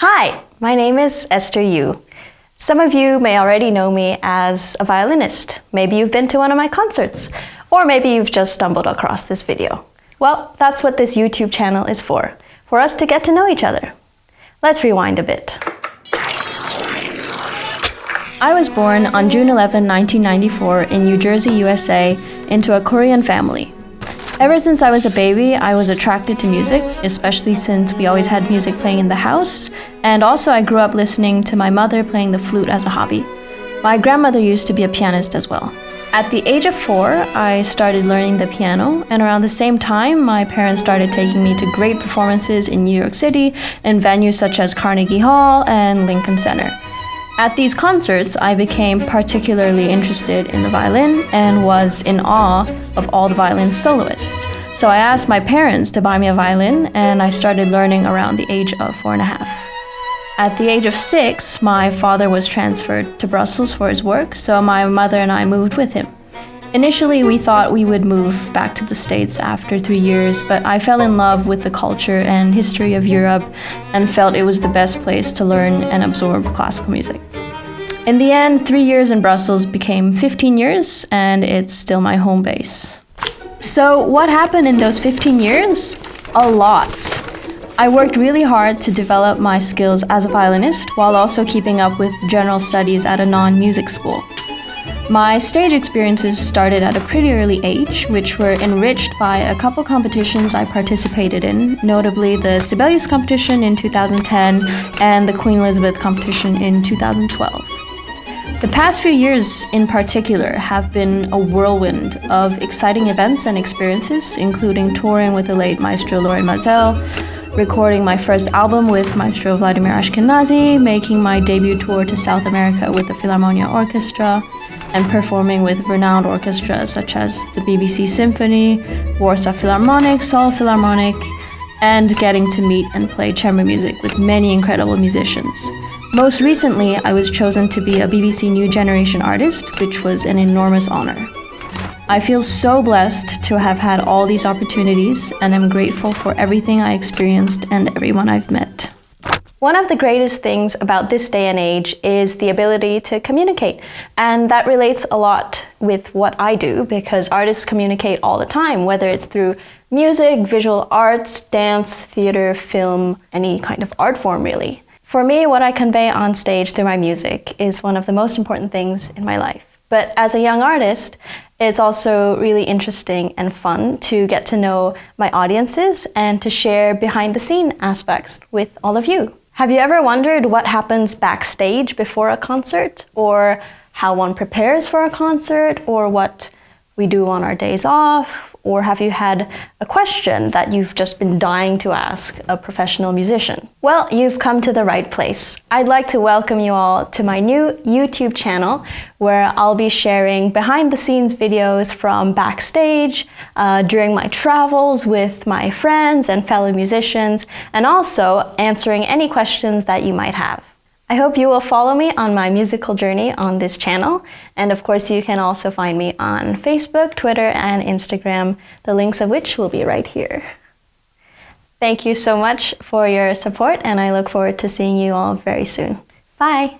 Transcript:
Hi, my name is Esther Yu. Some of you may already know me as a violinist. Maybe you've been to one of my concerts, or maybe you've just stumbled across this video. Well, that's what this YouTube channel is for us to get to know each other. Let's rewind a bit. I was born on June 11, 1994 in New Jersey, USA, into a Korean family. Ever since I was a baby, I was attracted to music, especially since we always had music playing in the house, and also I grew up listening to my mother playing the flute as a hobby. My grandmother used to be a pianist as well. At the age of 4, I started learning the piano, and around the same time, my parents started taking me to great performances in New York City in venues such as Carnegie Hall and Lincoln Center. At these concerts, I became particularly interested in the violin and was in awe of all the violin soloists. So I asked my parents to buy me a violin, and I started learning around the age of 4.5. At the age of 6, my father was transferred to Brussels for his work, so my mother and I moved with him. Initially, we thought we would move back to the States after 3 years, but I fell in love with the culture and history of Europe and felt it was the best place to learn and absorb classical music. In the end, 3 years in Brussels became 15 years, and it's still my home base. So what happened in those 15 years? A lot. I worked really hard to develop my skills as a violinist while also keeping up with general studies at a non-music school. My stage experiences started at a pretty early age, which were enriched by a couple competitions I participated in, notably the Sibelius competition in 2010 and the Queen Elizabeth competition in 2012. The past few years in particular have been a whirlwind of exciting events and experiences, including touring with the late Maestro Lorin Maazel, recording my first album with Maestro Vladimir Ashkenazy, making my debut tour to South America with the Philharmonia Orchestra, and performing with renowned orchestras such as the BBC Symphony, Warsaw Philharmonic, Seoul Philharmonic, and getting to meet and play chamber music with many incredible musicians. Most recently, I was chosen to be a BBC New Generation artist, which was an enormous honor. I feel so blessed to have had all these opportunities, and I'm grateful for everything I experienced and everyone I've met. One of the greatest things about this day and age is the ability to communicate, and that relates a lot with what I do because artists communicate all the time, whether it's through music, visual arts, dance, theater, film, any kind of art form really. For me, what I convey on stage through my music is one of the most important things in my life. But as a young artist, it's also really interesting and fun to get to know my audiences and to share behind-the-scene aspects with all of you. Have you ever wondered what happens backstage before a concert, or how one prepares for a concert, or what we do on our days off? Or have you had a question that you've just been dying to ask a professional musician? Well, you've come to the right place. I'd like to welcome you all to my new YouTube channel where I'll be sharing behind-the-scenes videos from backstage, during my travels with my friends and fellow musicians, and also answering any questions that you might have. I hope you will follow me on my musical journey on this channel, and of course you can also find me on Facebook, Twitter, and Instagram, the links of which will be right here. Thank you so much for your support, and I look forward to seeing you all very soon. Bye!